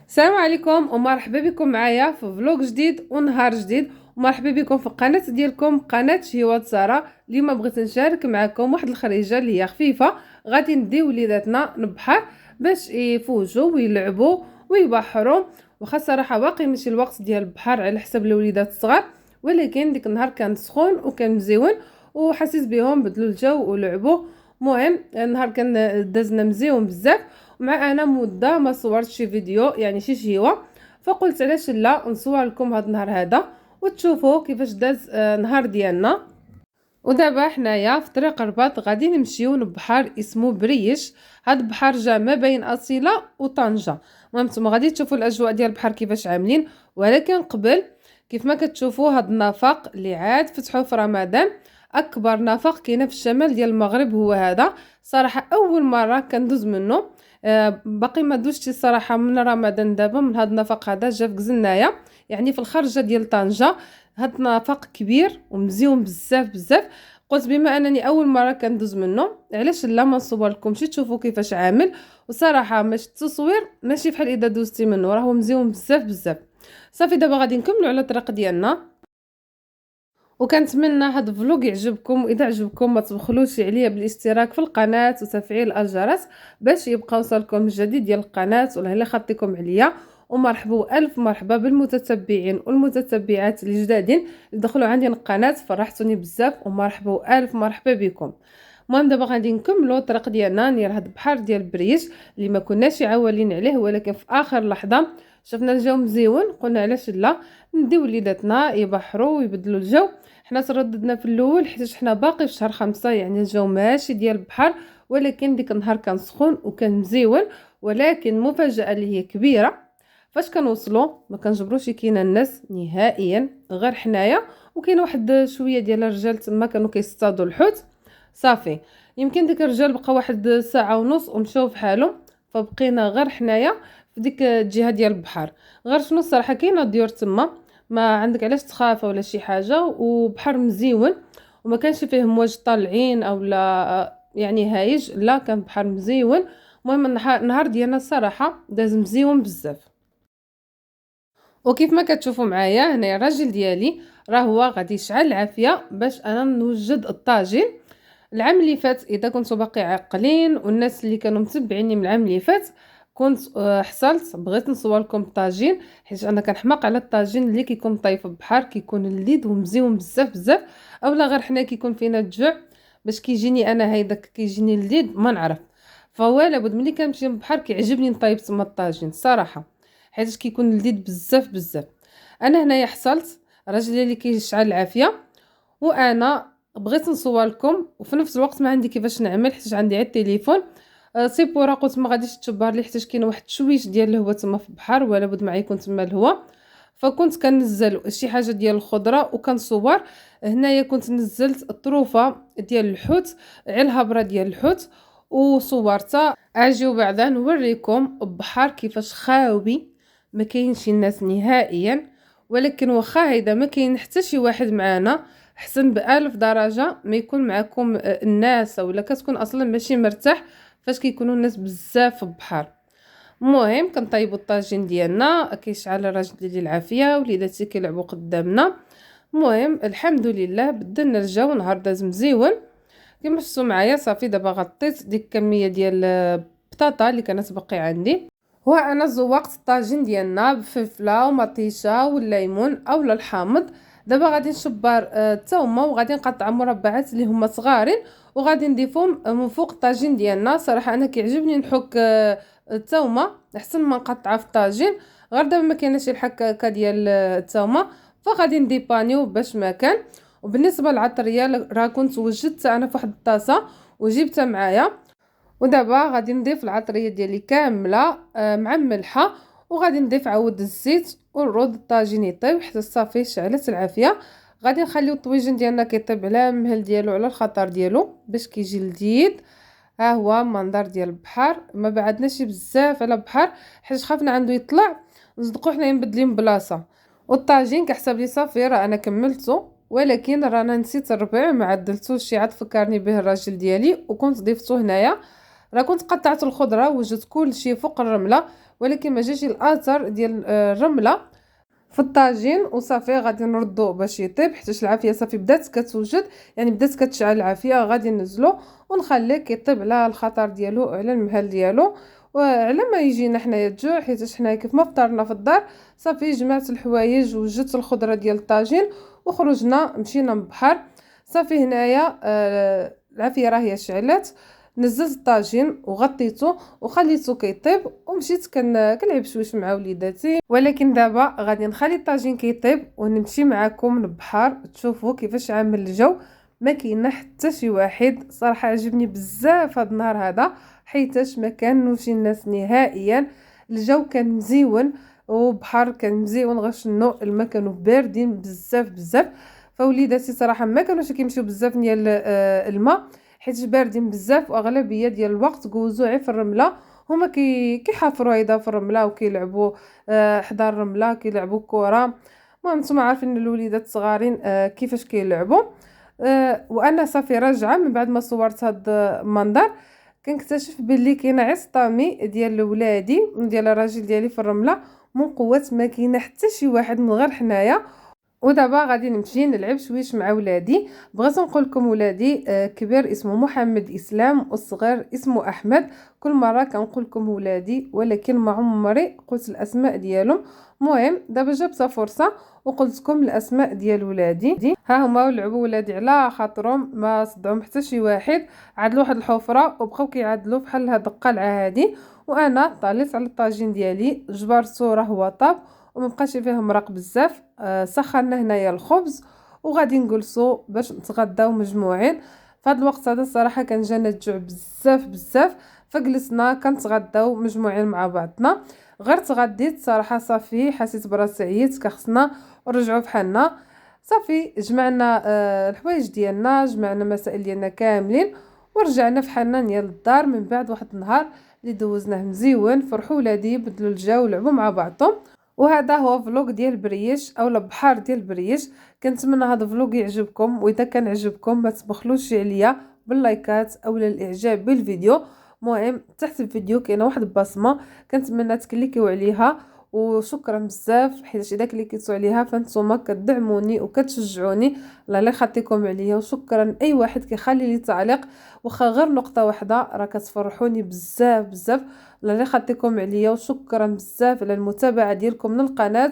السلام عليكم ومرحبا بكم معايا في فلوق جديد ونهار جديد. ومرحبا بكم في القناه ديالكم قناه شهيوات ساره. اليوم بغيت نشارك معكم واحد الخريجه اللي هي خفيفه، غادي ندي وليداتنا نبحر باش يفوجوا ويلعبوا ويبحروا. واخا الصراحه باقي ماشي الوقت ديال البحر على حسب الوليدات الصغار، ولكن ديك النهار كان سخون وكان مزيون وحسيت بهم بدلوا الجو ولعبوا. المهم النهار كان دازنا مزيون بزاف، ومع انا مده ما صورت شي فيديو يعني شي شهيوه، فقلت علاش لا نصور لكم هذا النهار هذا وتشوفوا كيفاش داز نهار ديالنا. ودابا حنايا في طريق الرباط غادي نمشيو لبحر اسمه بريش. هاد البحر جا ما بين اصيله وطنجه. المهم نتوما غادي تشوفوا الاجواء ديال البحر كيفاش عاملين، ولكن قبل كيف ما كتشوفوا هاد النفق اللي عاد فتحوه في رمضان، اكبر نفق كاينه في الشمال ديال المغرب هو هذا. صراحه اول مره كندوز منه، باقي ما دوزتش الصراحه من رمضان. دابا من هاد النفق هذا جا في قزنايه، يعني في الخرجه ديال طنجه. هاد النفق كبير ومزيون بزاف بزاف. قلت بما انني اول مره كندوز منه علاش لا ما نصور لكمش تشوفوا كيفاش عامل. وصراحه ماشي التصوير ماشي بحال اذا دوزتي منه، راه هو مزيون بزاف بزاف. صافي دابا غادي نكملوا على الطريق ديالنا، وكنتمنى هذا الفلوق يعجبكم. واذا عجبكم ما تبخلوش عليا بالاشتراك في القناه وتفعيل الجرس باش يبقى وصلكم الجديد ديال القناه ولا الا خطيكم عليا. ومرحبا الف مرحبا بالمتتبعين والمتتبعات الجدادين اللي دخلوا عندي القناه، فرحتوني بزاف ومرحبا الف مرحبا بكم. المهم دابا غادي نكملوا الطريق ديالنا نير هذا البحر ديال بريش اللي ما كناش عاولين عليه، ولكن في اخر لحظه شفنا الجو مزيون قلنا علاش لا نديو وليداتنا يبحروا ويبدلوا الجو. حنا ترددنا في الاول حيت حنا باقي في شهر 5، يعني الجو ماشي ديال البحر، ولكن ديك النهار كان سخون وكان مزيون. ولكن المفاجاه اللي هي كبيره، فاش كنوصلوا ما كنجبروش كاين الناس نهائيا غير حنايا، وكاين واحد شويه ديال الرجال تما كانوا كيصطادوا الحوت. صافي يمكن ديك الرجال بقى واحد ساعه ونص ومشاو بحالهم، فبقينا غير حنايا في ديك الجهه ديال البحر. غير شنو الصراحه كاينه ديور تما ما عندك علاش تخاف ولا شي حاجه، وبحر مزيون وما كانش فيه امواج طالعين او لا يعني هايج، لا كان بحر مزيون. المهم النهار ديالنا الصراحه داز مزيون بزاف. وكيف ما كتشوفوا معايا هنا الراجل ديالي راه هو غادي يشعل العافيه باش انا نوجد الطاجين. العام اللي فات اذا كنتوا باقي عاقلين والناس اللي كانوا متبعيني من العام اللي فات، كنت حصلت بغيت نصور لكم الطاجين، حيت انا كنحماق على الطاجين اللي كيكون طايف في البحر، كيكون الليد ومزيون بزاف بزاف. اولا غير حنا كيكون فينا الجوع باش كيجيني انا هيداك كيجيني الليد ما نعرف. فهو لابد ملي كنمشي للبحر كيعجبني نطيب تما الطاجين صراحه، حيت كيكون اللذيذ بزاف بزاف. انا هنايا حصلت راجل اللي كيشعل العافيه، وانا بغيت نصور لكم وفي نفس الوقت ما عندي كيفاش نعمل حيت عندي على التليفون. سيبورا قلت ما غاديش تشبر لي حيت كاين واحد شويش ديال الهواء تما في البحر ولا بد ما يكون تما الهواء. فكنت كنزل شي حاجه ديال الخضره وكنصور. هنايا كنت نزلت الطروفه ديال الحوت على الهبره ديال الحوت وصورتها. اجيو بعدا نوريكم البحر كيفاش خاوي، ما كاينش الناس نهائيا. ولكن واخا هيدا ما كاين حتى شي واحد معانا، حسن بألف درجه ما يكون معكم الناس ولا كتكون اصلا ماشي مرتاح فاش كيكونوا الناس بزاف في البحر. المهم كنطيبوا الطاجين ديالنا كيشعل الراجل ديال العافيه وليداتي كيلعبوا قدامنا. المهم الحمد لله بدلنا الجو، نهار داز مزيون كما شفتوا معايا. صافي دابا غطيت ديك الكميه ديال البطاطا اللي كانت باقي عندي، وانا زوقت الطاجين ديالنا بفلفله ومطيشه والليمون اولا الحامض. دابا غادي نشبر الثومه وغادي نقطع مربعات اللي هما صغارين وغادي نضيفهم من فوق الطاجين ديالنا. صراحه انا كيعجبني نحك الثومه احسن ما نقطعها في الطاجين، غير دابا ما كايناش الحكاكه ديال الثومه فغادي نديبانيو باش ما كان. وبالنسبه للعطريه راه كنت وجدت انا في واحد الطاسه وجبتها معايا. ودابا غادي نضيف العطريه ديالي كامله مع ملحه، وغادي نضيف عود الزيت ونرد الطاجين يطيب حتى صافي شعلت العافيه. غادي نخليو الطويجين ديالنا كيطيب على المهل ديالو على الخطر ديالو باش كيجي لذيذ. ها هو المنظر ديال البحر، ما بعدناش بزاف على البحر حيت خافنا عنده يطلع نصدقوا حنايا مبدلين بلاصه. والطاجين كحسب لي صافي راه انا كملته، ولكن رانا نسيت الربع ما عدلتوش، شي عاد فكرني به الراجل ديالي وكنت ضيفته هنايا. راه كنت قطعت الخضره وجدت كل شيء فوق الرمله، ولكن ما جاش الاثر ديال الرمله في الطاجين. وصافي غادي نردو باش يطيب حيت العافيه صافي بدات كتوجد، يعني بدات كتشعل العافيه. غادي ننزلو ونخليه كيطيب على الخطر ديالو وعلى المهل ديالو، وعلى ما يجينا حنايا الجوع، حيت حنايا كيف ما فطرنا في الدار صافي جمعت الحوايج وجدت الخضره ديال الطاجين وخرجنا مشينا من البحر. صافي هنايا العافيه راهي شعلات، نزلت الطاجين وغطيته وخليته كيطيب ومشيت كنلعب شويش مع وليداتي. ولكن دابا غادي نخلي الطاجين كيطيب ونمشي معكم للبحر تشوفوا كيفاش عامل الجو. ما كاينه حتى شي واحد صراحه عجبني بزاف هذا النهار هذا، حيتاش ما كانوش الناس نهائيا. الجو كان مزيون وبحر كان مزيون غير شنو الماء كانوا باردين بزاف بزاف. فوليداتي صراحه ما كانوش كيمشيو بزاف ديال الماء حيت باردين بزاف، واغلبيه ديال الوقت جوزو في الرمله. هما كيحافروا هيدا في الرمله وكيلعبوا حدا الرمله كيلعبوا كره. المهم نتوما عارفين الوليدات الصغارين كيفاش كيلعبوا. وانا صافي راجعه من بعد ما صورت هاد المنظر كنكتشف باللي كاينه عصطامي ديال ولادي ديال الراجل ديالي في الرمله من قوه ما كاينه حتى شي واحد من غير حنايا. ودابا غادي نمشي نلعب شويش مع ولادي. بغيت نقول لكم ولادي كبير اسمه محمد اسلام والصغير اسمه احمد. كل مره كنقول لكم ولادي ولكن ما عمري قلت الاسماء ديالهم. المهم دابا جابت فرصه وقلت لكم الاسماء ديال ولادي. ها هما لعبوا ولادي على خاطرهم ما صدعهم حتى شي واحد، عدلوا واحد الحفره وبقاو كيعدلوا بحال هاد القلعه هادي. وانا طاليت على الطاجين ديالي جبرتو راه هو طاب وما بقاش فيه مرق بزاف. سخنا هنايا الخبز وغادي نجلسوا باش نتغداو مجموعين. في هذا الوقت هذا الصراحه كان جانا الجوع بزاف بزاف، فجلسنا كنتغداو مجموعين مع بعضنا. غير تغديت صراحه صافي حسيت براسي عييت كخصنا ونرجعوا بحالنا. صافي جمعنا الحوايج ديالنا، جمعنا مسائل ديالنا كاملين ورجعنا فحالنا نيال الدار من بعد واحد النهار اللي دوزناه مزيون. فرحوا ولادي بدلوا الجو ولعبوا مع بعضهم. وهذا هو فلوق ديال بريش اولا بحار ديال بريش. كنتمنى هذا الفلوق يعجبكم، واذا كان عجبكم ما تبخلوش عليا باللايكات اولا الاعجاب بالفيديو. المهم تحت الفيديو كاينه واحد البصمه كنتمنى تكليكيو عليها. وشكرا بزاف حيت اذا كليكيتو عليها فانتوما كتدعموني وكتشجعوني. الله لا يخطيكم عليا. وشكرا اي واحد كيخلي لي تعليق واخا غير نقطه واحده راه كتفرحوني بزاف بزاف. الله لا يخطيكم عليا. وشكرا بزاف على المتابعه ديالكم للقناه.